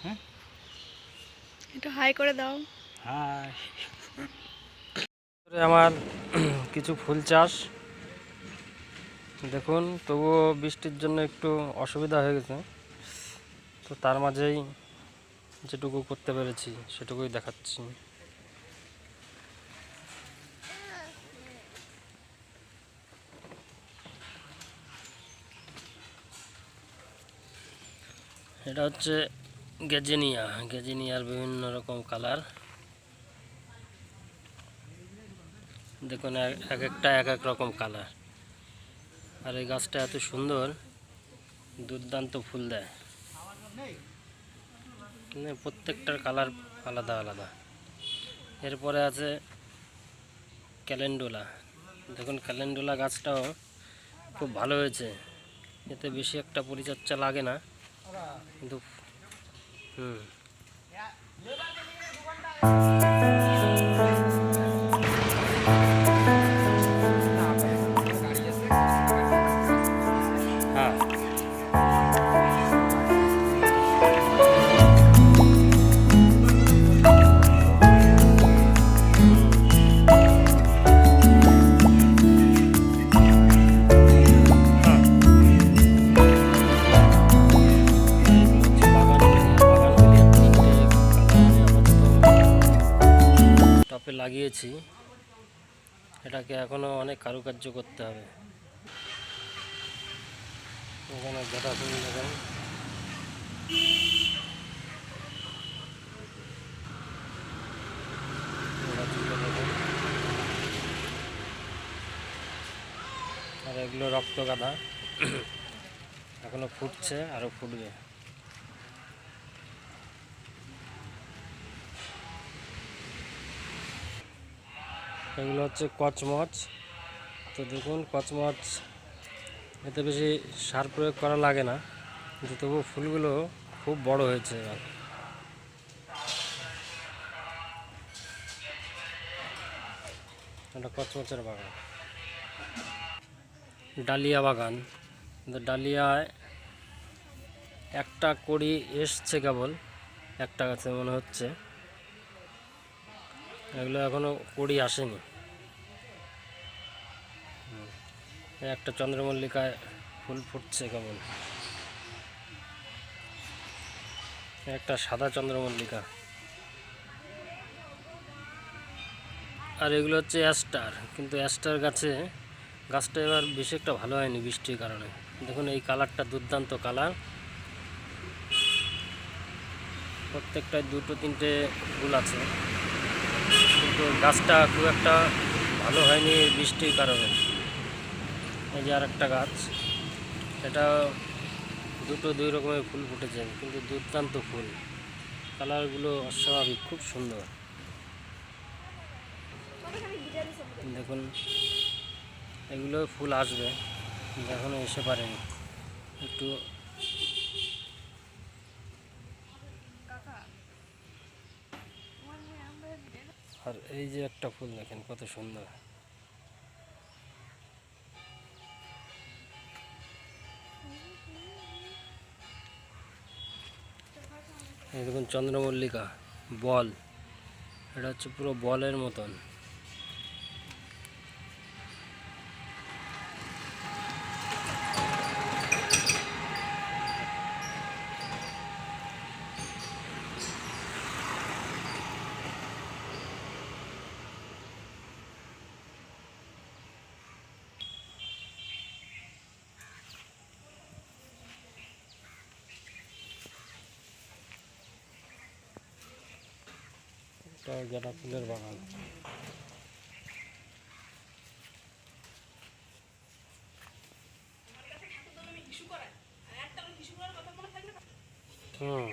হ্যাঁ একটু হাই করে দাও। হাই। আমার কিছু ফুল চাষ দেখুন, তবুও বৃষ্টির জন্য একটু অসুবিধা হয়ে গেছে, তো তার মাঝেই যেটুকু করতে পেরেছি সেটুকুই দেখাচ্ছি। এটা হচ্ছে গেজিনিয়ার বিভিন্ন রকম কালার। দেখুন এক একটা এক এক রকম কালার, আর এই গাছটা এত সুন্দর, দুর্দান্ত ফুল দেয়। প্রত্যেকটার কালার আলাদা আলাদা। এরপরে আছে ক্যালেন্ডুলা। দেখুন ক্যালেন্ডুলা গাছটাও খুব ভালো হয়েছে, এতে বেশি একটা পরিচর্যা লাগে না, কিন্তু হ্যাঁ, টপে লাগিয়েছি, এটাকে এখনো অনেক কারুকার্য করতে হবে। এখানে গাঁদা ফুল দেখেন, আর এগুলো রক্ত গাঁদা, এখনো ফুটছে, আরও ফুটবে। এগুলো হচ্ছে কচমচ। তো দেখুন কচমচ, এতে বেশি সার প্রয়োগ করা লাগে না, কিন্তু তবু ফুলগুলো খুব বড় হয়েছে এবার। এটা কচমচের বাগান। ডালিয়া বাগান, কিন্তু ডালিয়ায় একটা কড়ি এসছে কেবল, একটা গাছে মনে হচ্ছে, এগুলো এখনো কড়ি আসেনি। একটা চন্দ্রমল্লিকায় ফুল ফুটছে কেবল, একটা সাদা চন্দ্রমল্লিকা। আর এগুলো হচ্ছে অ্যাস্টার, কিন্তু অ্যাস্টার গাছটা এবার বেশি একটা ভালো হয়নি বৃষ্টির কারণে। দেখুন এই কালারটা দুর্দান্ত কালার, প্রত্যেকটায় দুটো তিনটে ফুল আছে, কিন্তু গাছটা খুব একটা ভালো হয়নি বৃষ্টির কারণে। এই যে আর একটা গাছ, এটা দুই রকমের ফুল ফুটেছে, কিন্তু দুর্দান্ত ফুল, কালারগুলো অস্বাভাবিক, খুব সুন্দর। দেখুন এগুলো ফুল আসবে, এখনো এসে পারেনি একটু। আর এই যে একটা ফুল দেখেন কত সুন্দর, এই দেখুন চন্দ্রমল্লিকা বল, এটা হচ্ছে পুরো বলের মতন। এটা গাঁদা ফুলের বাগান। হুম